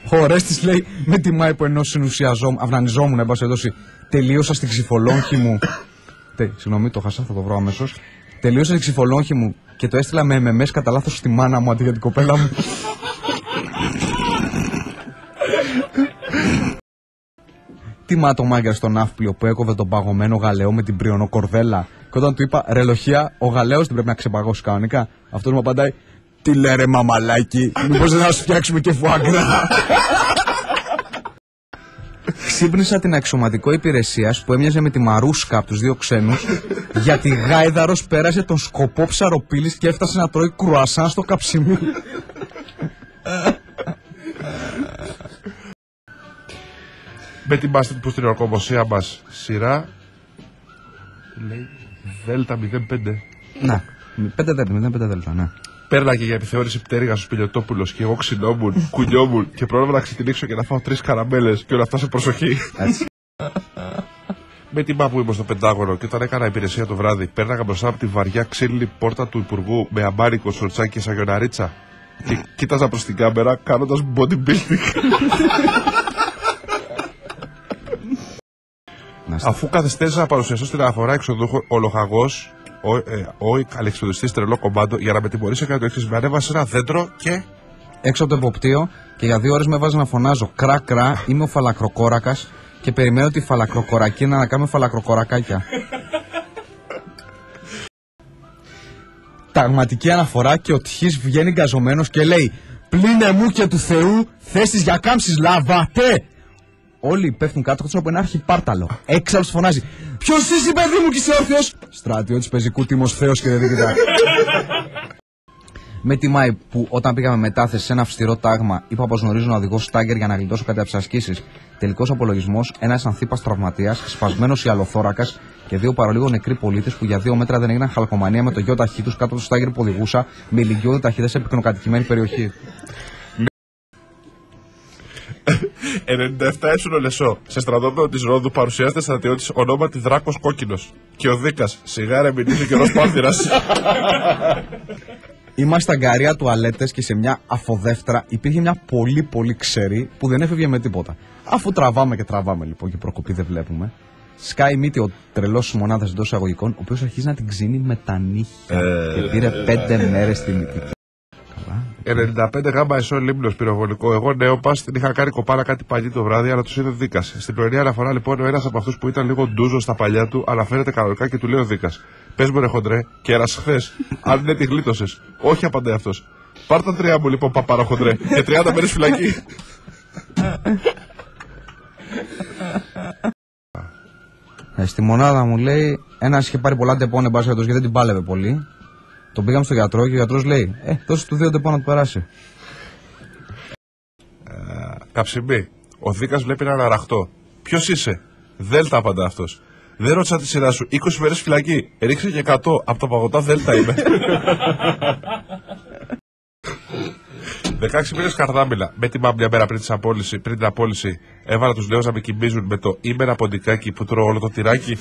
Ο Ρέστης λέει: με τιμάει που ενώ αυνανιζόμουν, εν πάση περιπτώσει, τελείωσα στην ξυφολόγχη μου. Συγγνώμη, το χάσα, θα το βρω αμέσως. Τελείωσα στην ξυφολόγχη μου και το έστειλα με MMS κατά λάθος στη μάνα μου αντί για την κοπέλα μου. Τιμά το μάγκερ στο ναύπλιο που έκοβε τον παγωμένο γαλέο με την πριονοκορδέλα. Και όταν του είπα: ρε λοχεία, ο γαλέος δεν πρέπει να ξεπαγώσει κανονικά. Αυτός μου απαντάει: τι λέει ρε μαμαλάκι, μήπως δεν θα σου φτιάξουμε και φουάγκρα. Ξύπνησα την αξιωματικό υπηρεσίας που έμοιαζε με τη Μαρούσκα από τους δύο ξένους, γιατί γάιδαρος πέρασε τον σκοπό ψαροπύλης και έφτασε να τρώει κρουασάν στο καψιμί. Με την μπάστετ που στην ορκομοσία μας σειρά λέει Δέλτα 05. Να, 05 Δέλτα, ναι. Πέρναγε για επιθεώρηση πτέρυγα ο Σπηλιοτόπουλος και εγώ ξυνόμουν, κουνιόμουν και πρόλαβα να ξετυλίξω και να φάω 3 καραμέλες και όλα αυτά σε προσοχή. Με την που ήμουν στο Πεντάγωνο και όταν έκανα υπηρεσία το βράδυ, πέρναγα μπροστά από τη βαριά ξύλινη πόρτα του Υπουργού με αμπάρικο, σορτσάκι και σαγιοναρίτσα και κοίταζα προς την κάμερα κάνοντας bodybuilding. Αφού καθυστέρησα να παρουσιαστώ στην αναφορά εξοδούχων, ο λοχαγός, ο αλεξιπτωτιστής τρελό κομμάντο, για να με τιμωρήσει έκανε το εξής: με ανέβασε ένα δέντρο και έξω από το εποπτείο και για 2 ώρες με έβαζε να φωνάζω κρά κρά, είμαι ο φαλακροκόρακας και περιμένω τη φαλακροκορακή να ανακάμε φαλακροκορακάκια. Ταγματική αναφορά και ο τυχής βγαίνει γκαζωμένος και λέει: πλήνε μου και του Θεού θέσεις για κάμψεις λαβάτε. Όλοι πέφτουν κάτω από ένα αρχιπάρταλο. Έξαλλος φωνάζει: ποιος είσαι παιδί μου και είσαι όρθιος? Στρατιώτης πεζικού τίμος Θεός και δεν δίκαιτα. Με τιμάει που όταν πήγαμε μετάθεση σε ένα αυστηρό τάγμα, είπα πως γνωρίζω να οδηγώ στάγκερ για να γλιτώσω κάτι από τις ασκήσεις. Τελικός απολογισμός: ένας ανθίπας τραυματίας, σπασμένος ιαλοθώρακας και 2 παρολίγο νεκροί πολίτες που για 2 μέτρα δεν έγιναν χαλκομανία με το γιο ταχύ τους κάτω από το στάγκερ που οδηγούσα με ηλικιώδη ταχύτητα σε πυκνοκατοικημένη περιοχή. 97 έσουν Λεσό. Σε στρατόπεδο της Ρόδου παρουσιάζεται στρατιώτης ονόματι Δράκος Κόκκινος. Και ο Δίκας: σιγάρε μην είσαι καιρός Πάνθυρας. Είμαστε αγκαρία τουαλέτες και σε μια αφοδεύτρα υπήρχε μια πολύ ξερή που δεν έφευγε με τίποτα. Αφού τραβάμε και τραβάμε λοιπόν και προκοπή δεν βλέπουμε, σκάει μύτη ο τρελός μονάδας εντός εισαγωγικών, ο οποίος αρχίζει να την ξύνει με τα νύχια και πήρε 5 μέρες τη μύτη. 95 γάμα εσώ λίμνος πυροβολικό. Εγώ νέοπας την είχα κάνει κοπάρα κάτι παλιό το βράδυ, αλλά τους είδε ο Δίκας. Στην πρωινή αναφορά λοιπόν ο ένας από αυτούς που ήταν λίγο ντούζο στα παλιά του αναφέρεται κανονικά και του λέει ο Δίκας: πες μου ρε χοντρέ, κέρας χθες, αν δεν τη γλίτωσες. Όχι, απαντάει αυτός. Πάρ' τα 3 μου λοιπόν παπάρα χοντρέ και 30 μέρες φυλακή. Στη μονάδα μου λέει ένας είχε πάρει πολλά ντεπώνε μπάσκετος γιατί δεν την πάλευε πολύ. Τον πήγαμε στο γιατρό και ο γιατρός λέει: δώσε του 2 ντεπώ να του περάσει. Καψιμπή. Ο Δίκας βλέπει έναν αραχτό. Ποιος είσαι? Δέλτα, απαντά αυτός. Δεν ρώτησα τη σειρά σου. 20 μέρες φυλακή. Ρίξε και 100. Από τα παγωτά Δέλτα είμαι. 16 μήνες καρδάμιλα. Με τη μια μέρα πριν την απόλυση, έβαλα τους νέους να με κοιμίζουν με το «Είμαι ένα ποντικάκι που τρώω όλο το τυράκι».